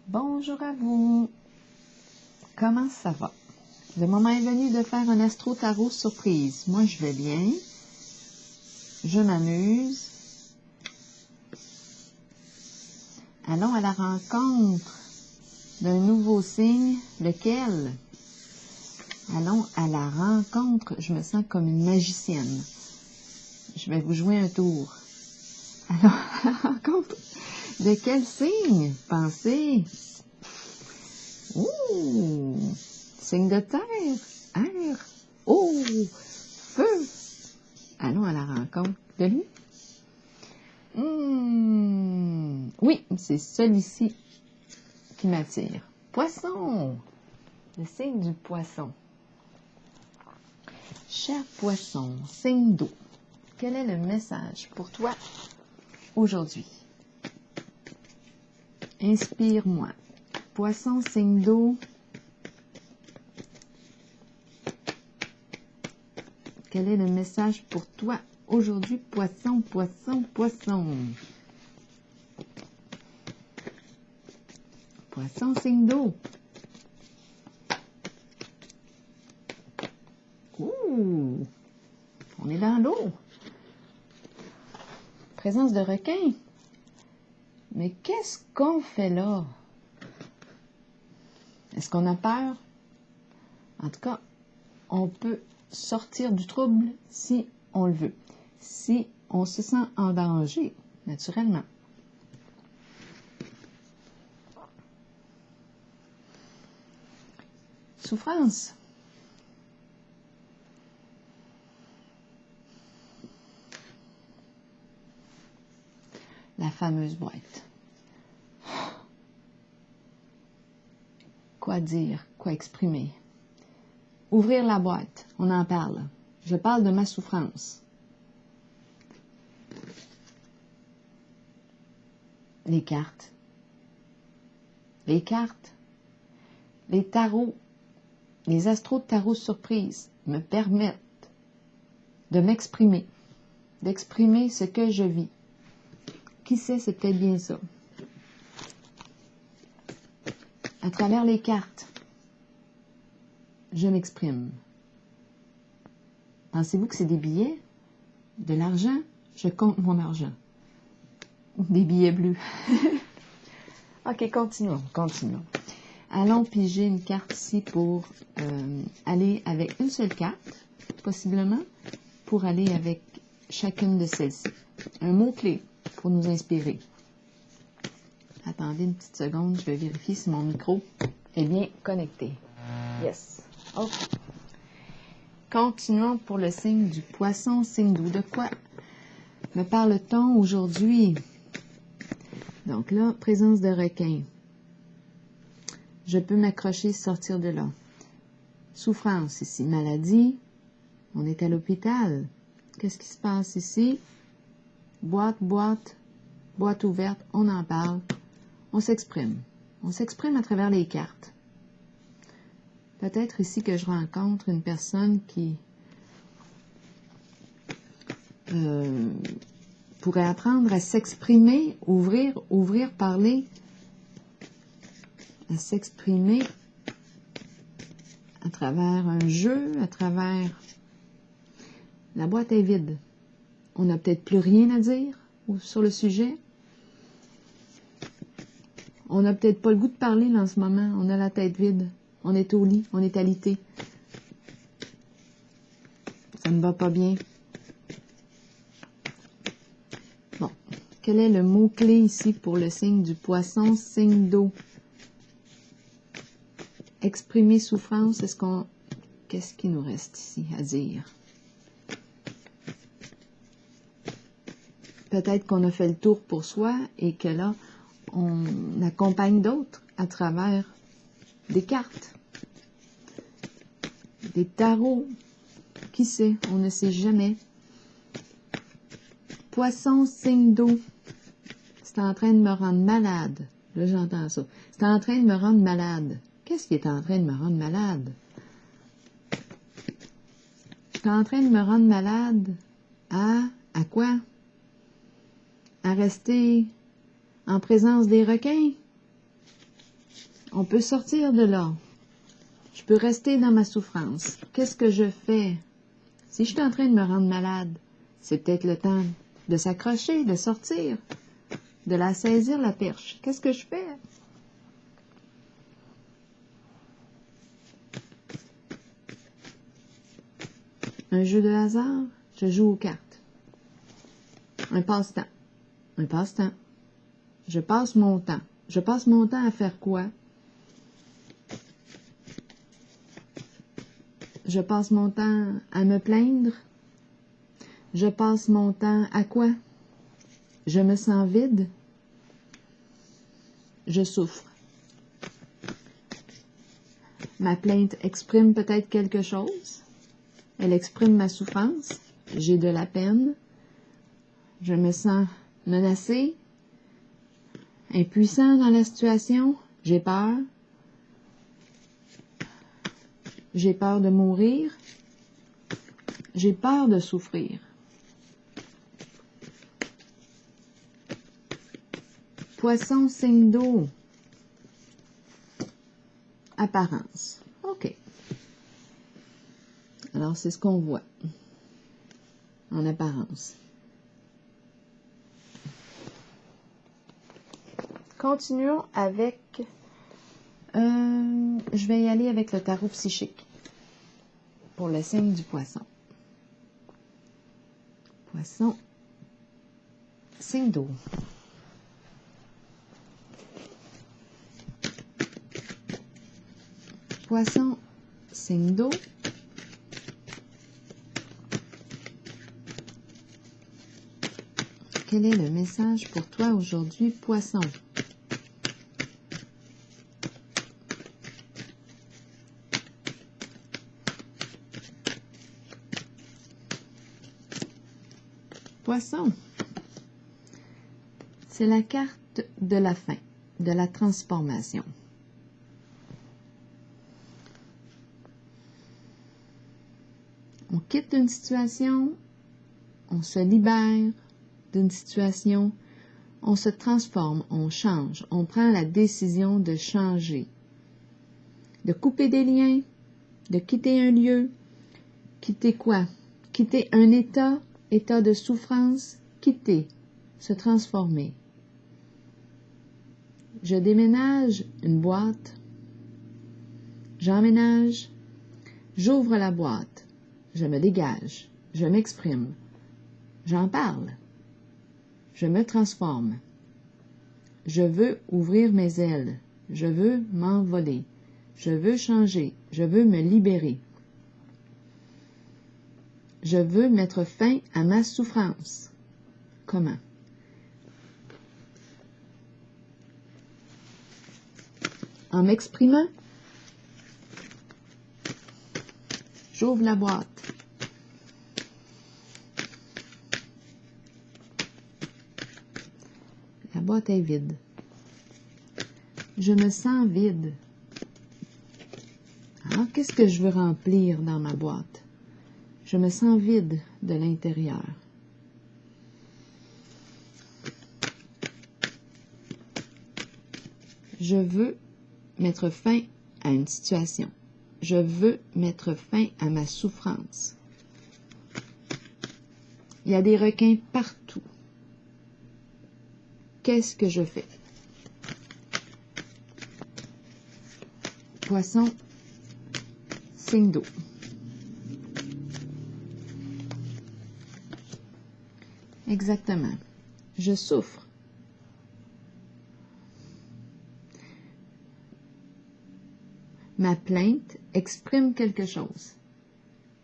Bonjour à vous. Comment ça va? Le moment est venu de faire un astro-tarot surprise. Moi, je vais bien. Je m'amuse. Allons à la rencontre d'un nouveau signe. Lequel? Allons à la rencontre. Je me sens comme une magicienne. Je vais vous jouer un tour. Allons à la rencontre de quel signe? Pensez. Ouh! Signe de terre, air, eau, feu. Allons à la rencontre de lui. Oui, c'est celui-ci qui m'attire. Poisson, le signe du poisson. Cher poisson, signe d'eau, quel est le message pour toi aujourd'hui? Inspire-moi. Poisson, signe d'eau. Quel est le message pour toi aujourd'hui? Poisson, poisson, poisson. Poisson, signe d'eau. Ouh! On est dans l'eau. Présence de requin. Mais qu'est-ce qu'on fait là? Est-ce qu'on a peur? En tout cas, on peut sortir du trouble si on le veut. Si on se sent en danger, naturellement. Souffrance. La fameuse boîte. Quoi dire? Quoi exprimer? Ouvrir la boîte. On en parle. Je parle de ma souffrance. Les cartes. Les cartes. Les tarots. Les astros de tarot surprise me permettent de m'exprimer. D'exprimer ce que je vis. Qui sait, c'est peut-être bien ça. À travers les cartes, je m'exprime. Pensez-vous que c'est des billets? De l'argent? Je compte mon argent. Des billets bleus. Ok, continuons. Allons piger une carte ici pour aller avec une seule carte, possiblement, pour aller avec chacune de celles-ci. Un mot-clé pour nous inspirer. Attendez une petite seconde, je vais vérifier si mon micro est bien connecté. Yes. OK. Continuons pour le signe du poisson, signe d'eau. De quoi me parle-t-on aujourd'hui? Donc là, présence de requin. Je peux m'accrocher, sortir de là. Souffrance ici, maladie. On est à l'hôpital. Qu'est-ce qui se passe ici? Boîte ouverte, on en parle. On s'exprime. On s'exprime à travers les cartes. Peut-être ici que je rencontre une personne qui pourrait apprendre à s'exprimer, ouvrir, parler, à s'exprimer à travers un jeu, à travers... La boîte est vide. On n'a peut-être plus rien à dire sur le sujet. On n'a peut-être pas le goût de parler là, en ce moment. On a la tête vide. On est au lit. On est alité. Ça ne va pas bien. Bon. Quel est le mot-clé ici pour le signe du poisson, signe d'eau? Exprimer souffrance. Qu'est-ce qui nous reste ici à dire? Peut-être qu'on a fait le tour pour soi et que là, on accompagne d'autres à travers des cartes, des tarots. Qui sait? On ne sait jamais. Poisson, signe d'eau. C'est en train de me rendre malade. Là, j'entends ça. C'est en train de me rendre malade. Qu'est-ce qui est en train de me rendre malade? Je suis en train de me rendre malade à quoi? À rester en présence des requins? On peut sortir de là. Je peux rester dans ma souffrance. Qu'est-ce que je fais? Si je suis en train de me rendre malade, c'est peut-être le temps de s'accrocher, de sortir, de la saisir, la perche. Qu'est-ce que je fais? Un jeu de hasard, je joue aux cartes. Un passe-temps. Un passe-temps. Je passe mon temps. Je passe mon temps à faire quoi? Je passe mon temps à me plaindre. Je passe mon temps à quoi? Je me sens vide. Je souffre. Ma plainte exprime peut-être quelque chose. Elle exprime ma souffrance. J'ai de la peine. Je me sens menacée, impuissant dans la situation. J'ai peur. J'ai peur de mourir. J'ai peur de souffrir. Poisson, signe d'eau. Apparence. OK. Alors, c'est ce qu'on voit en apparence. Continuons avec... je vais y aller avec le tarot psychique pour le signe du poisson. Poisson, signe d'eau. Poisson, signe d'eau. Quel est le message pour toi aujourd'hui, poisson? Poisson, c'est la carte de la fin, de la transformation. On quitte une situation, on se libère d'une situation, on se transforme, on change, on prend la décision de changer, de couper des liens, de quitter un lieu, quitter quoi? Quitter un état de souffrance, quitter, se transformer. Je déménage une boîte, j'emménage, j'ouvre la boîte, je me dégage, je m'exprime, j'en parle, je me transforme. Je veux ouvrir mes ailes, je veux m'envoler, je veux changer, je veux me libérer. Je veux mettre fin à ma souffrance. Comment? En m'exprimant, j'ouvre la boîte. La boîte est vide. Je me sens vide. Alors, qu'est-ce que je veux remplir dans ma boîte? Je me sens vide de l'intérieur. Je veux mettre fin à une situation. Je veux mettre fin à ma souffrance. Il y a des requins partout. Qu'est-ce que je fais? Poisson, signe d'eau. Exactement. Je souffre. Ma plainte exprime quelque chose.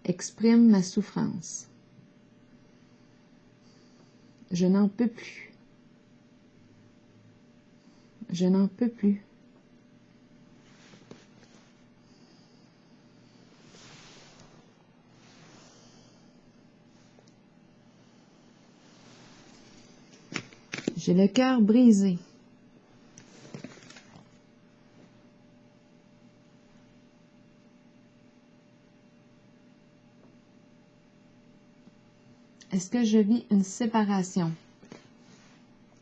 Exprime ma souffrance. Je n'en peux plus. Je n'en peux plus. J'ai le cœur brisé. Est-ce que je vis une séparation?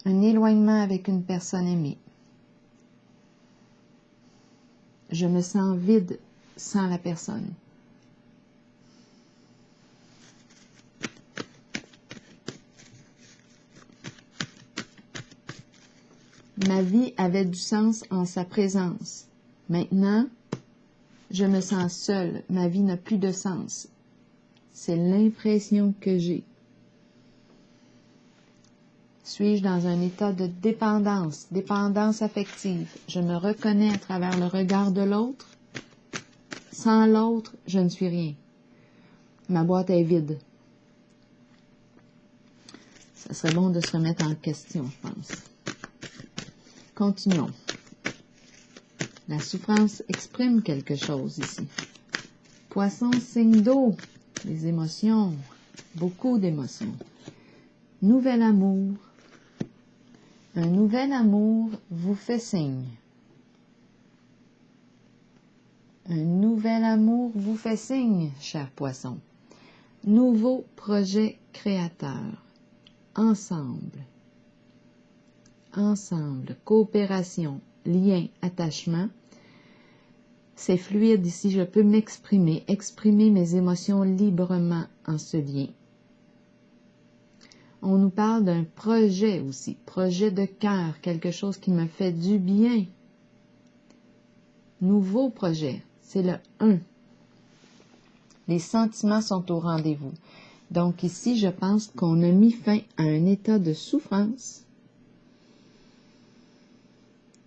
Un éloignement avec une personne aimée? je me sens vide sans la personne. Ma vie avait du sens en sa présence. Maintenant, je me sens seule. Ma vie n'a plus de sens. C'est l'impression que j'ai. Suis-je dans un état de dépendance, dépendance affective? Je me reconnais à travers le regard de l'autre. Sans l'autre, je ne suis rien. Ma boîte est vide. Ça serait bon de se remettre en question, je pense. Continuons. La souffrance exprime quelque chose ici. Poisson, signe d'eau. Les émotions. Beaucoup d'émotions. Nouvel amour. Un nouvel amour vous fait signe. Un nouvel amour vous fait signe, cher poisson. Nouveau projet créateur. Ensemble. Ensemble. Coopération. Lien. Attachement. C'est fluide ici. Je peux m'exprimer. Exprimer mes émotions librement en ce lien. On nous parle d'un projet aussi. Projet de cœur. Quelque chose qui me fait du bien. Nouveau projet. C'est le 1. Les sentiments sont au rendez-vous. Donc ici, je pense qu'on a mis fin à un état de souffrance.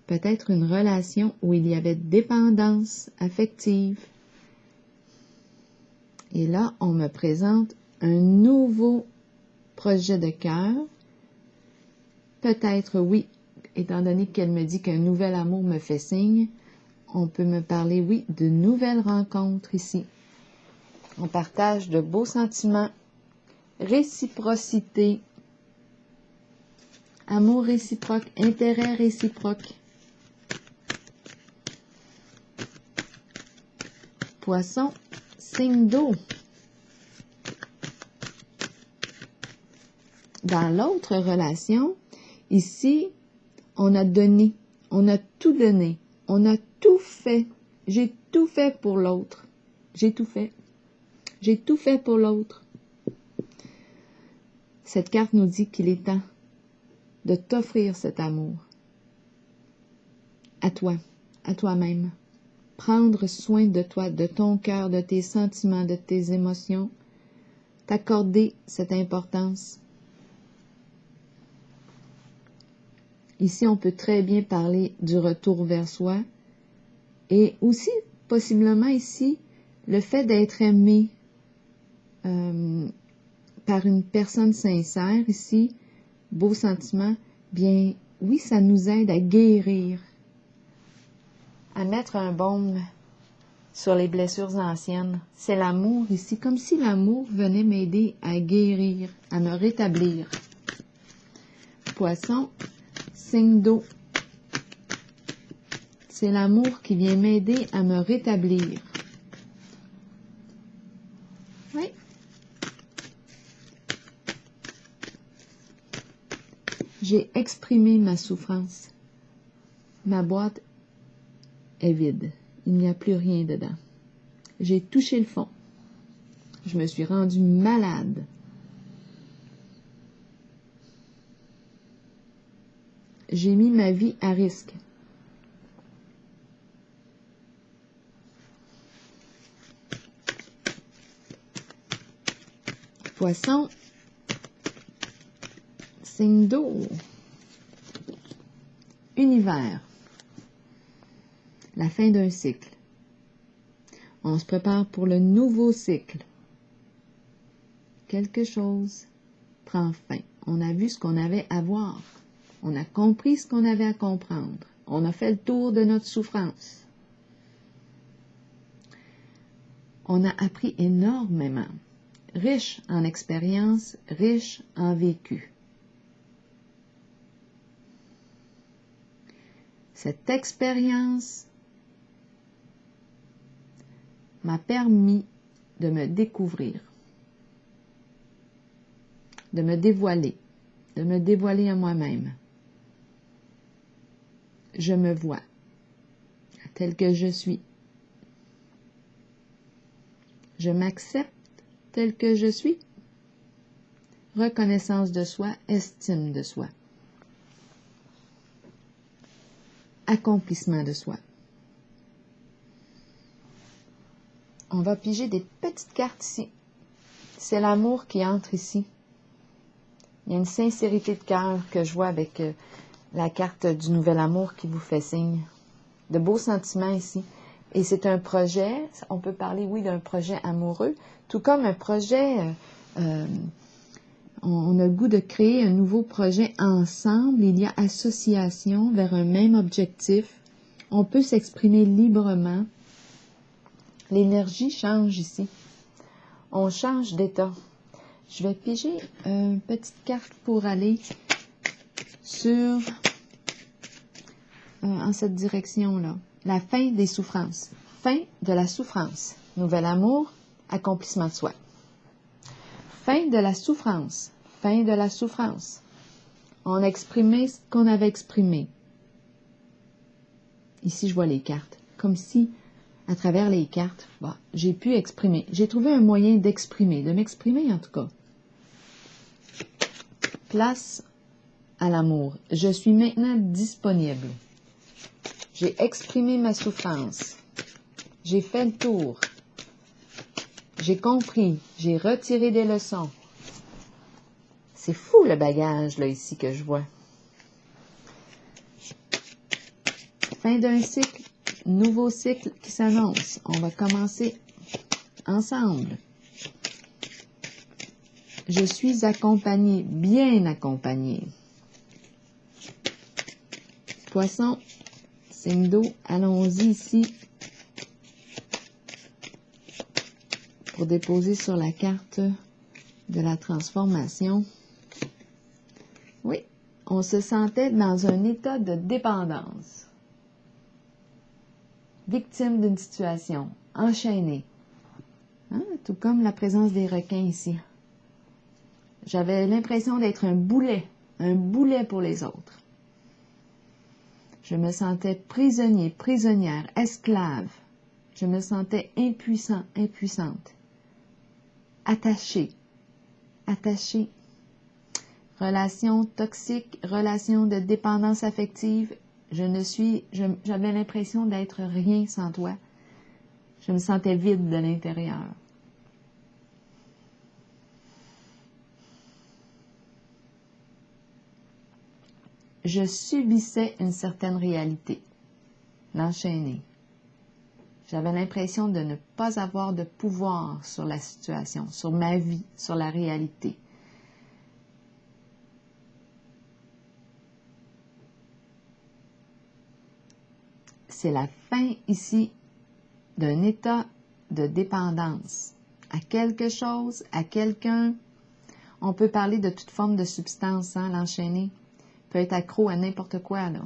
Peut-être une relation où il y avait dépendance affective. Et là, on me présente un nouveau projet de cœur. Peut-être, oui, étant donné qu'elle me dit qu'un nouvel amour me fait signe, on peut me parler, oui, de nouvelles rencontres ici. On partage de beaux sentiments, réciprocité, amour réciproque, intérêt réciproque. Poisson, signe d'eau. Dans l'autre relation, ici, on a donné, on a tout donné, on a tout fait. J'ai tout fait pour l'autre. J'ai tout fait. J'ai tout fait pour l'autre. Cette carte nous dit qu'il est temps de t'offrir cet amour. À toi, à toi-même. Prendre soin de toi, de ton cœur, de tes sentiments, de tes émotions. T'accorder cette importance. Ici, on peut très bien parler du retour vers soi. Et aussi, possiblement ici, le fait d'être aimé par une personne sincère, ici, beau sentiment, bien, oui, ça nous aide à guérir, à mettre un baume sur les blessures anciennes. C'est l'amour ici, comme si l'amour venait m'aider à guérir, à me rétablir. Poisson, signe d'eau. C'est l'amour qui vient m'aider à me rétablir. Oui. J'ai exprimé ma souffrance. Ma boîte est vide. Il n'y a plus rien dedans. J'ai touché le fond. Je me suis rendue malade. J'ai mis ma vie à risque. Poisson, signe d'eau. Univers. La fin d'un cycle. On se prépare pour le nouveau cycle. Quelque chose prend fin. On a vu ce qu'on avait à voir. On a compris ce qu'on avait à comprendre. On a fait le tour de notre souffrance. On a appris énormément. Riche en expérience, riche en vécu. Cette expérience m'a permis de me découvrir, de me dévoiler à moi-même. Je me vois à tel que je suis. Je m'accepte tel que je suis. Reconnaissance de soi, estime de soi. Accomplissement de soi. On va piger des petites cartes ici. C'est l'amour qui entre ici. Il y a une sincérité de cœur que je vois avec la carte du nouvel amour qui vous fait signe. De beaux sentiments ici. Et c'est un projet, on peut parler, oui, d'un projet amoureux, tout comme un projet, on a le goût de créer un nouveau projet ensemble. Il y a association vers un même objectif. On peut s'exprimer librement. L'énergie change ici. On change d'état. Je vais piger une petite carte pour aller sur en cette direction-là. La fin des souffrances. Fin de la souffrance. Nouvel amour, accomplissement de soi. Fin de la souffrance. Fin de la souffrance. On a exprimé ce qu'on avait exprimé. Ici, je vois les cartes. Comme si, à travers les cartes, j'ai pu exprimer. J'ai trouvé un moyen d'exprimer, de m'exprimer en tout cas. Place à l'amour. Je suis maintenant disponible. J'ai exprimé ma souffrance. J'ai fait le tour. J'ai compris. J'ai retiré des leçons. C'est fou le bagage là ici que je vois. Fin d'un cycle, nouveau cycle qui s'annonce. On va commencer ensemble. Je suis accompagnée, bien accompagnée. Poisson, signe d'eau, allons-y ici pour déposer sur la carte de la transformation. Oui, on se sentait dans un état de dépendance. Victime d'une situation, enchaînée. Hein? Tout comme la présence des requins ici. J'avais l'impression d'être un boulet pour les autres. Je me sentais prisonnier, prisonnière, esclave. Je me sentais impuissant, impuissante. Attachée. Relation toxique, relation de dépendance affective. J'avais l'impression d'être rien sans toi. Je me sentais vide de l'intérieur. Je subissais une certaine réalité, l'enchaîner. J'avais l'impression de ne pas avoir de pouvoir sur la situation, sur ma vie, sur la réalité. C'est la fin ici d'un état de dépendance à quelque chose, à quelqu'un. On peut parler de toute forme de substance, hein, l'enchaîner. Peut être accro à n'importe quoi, là.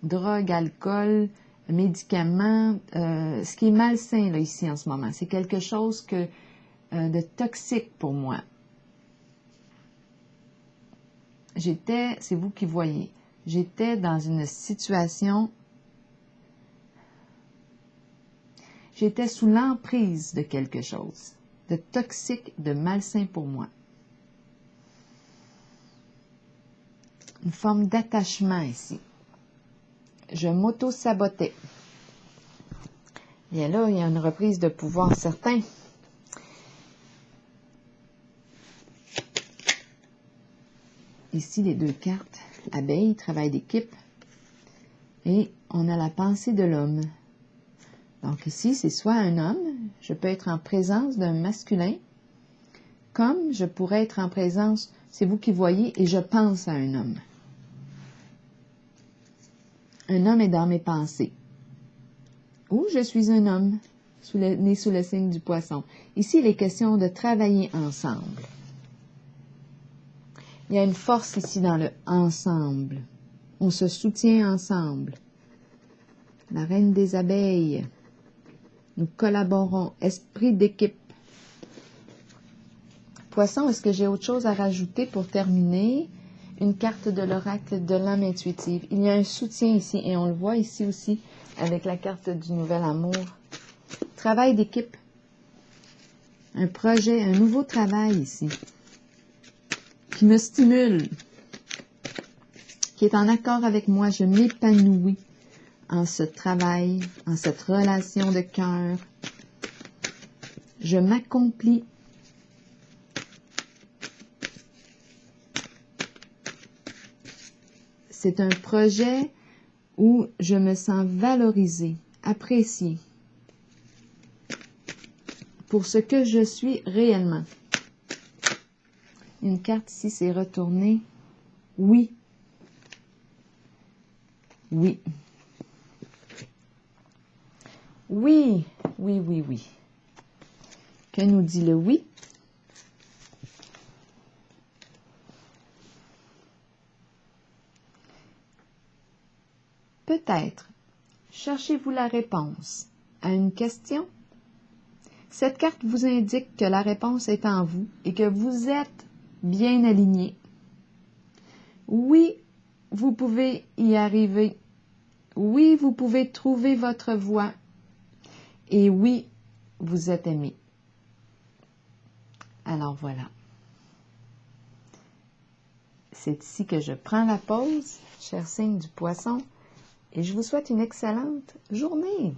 Drogue, alcool, médicaments, ce qui est malsain, là, ici, en ce moment. C'est quelque chose de toxique pour moi. C'est vous qui voyez, j'étais dans une situation, j'étais sous l'emprise de quelque chose, de toxique, de malsain pour moi. Une forme d'attachement ici. Je m'auto-sabotais. Bien là, il y a une reprise de pouvoir certain. Ici, les deux cartes. Abeille, travail d'équipe. Et on a la pensée de l'homme. Donc ici, c'est soit un homme, je peux être en présence d'un masculin, comme je pourrais être en présence, c'est vous qui voyez, et je pense à un homme. Un homme est dans mes pensées. Ou je suis un homme, né sous le signe du poisson. Ici, il est question de travailler ensemble. Il y a une force ici dans le ensemble. On se soutient ensemble. La reine des abeilles. Nous collaborons. Esprit d'équipe. Poisson, est-ce que j'ai autre chose à rajouter pour terminer? une carte de l'oracle de l'âme intuitive. Il y a un soutien ici, et on le voit ici aussi avec la carte du nouvel amour. Travail d'équipe. Un projet, un nouveau travail ici, qui me stimule, qui est en accord avec moi. Je m'épanouis en ce travail, en cette relation de cœur. Je m'accomplis. C'est un projet où je me sens valorisée, appréciée pour ce que je suis réellement. Une carte ici s'est retournée. Oui. Oui. Oui, oui, oui, oui. Que nous dit le oui? Peut-être cherchez-vous la réponse à une question? Cette carte vous indique que la réponse est en vous et que vous êtes bien aligné. Oui, vous pouvez y arriver. Oui, vous pouvez trouver votre voie. Et oui, vous êtes aimé. Alors voilà. C'est ici que je prends la pause, cher signe du Poisson, et je vous souhaite une excellente journée.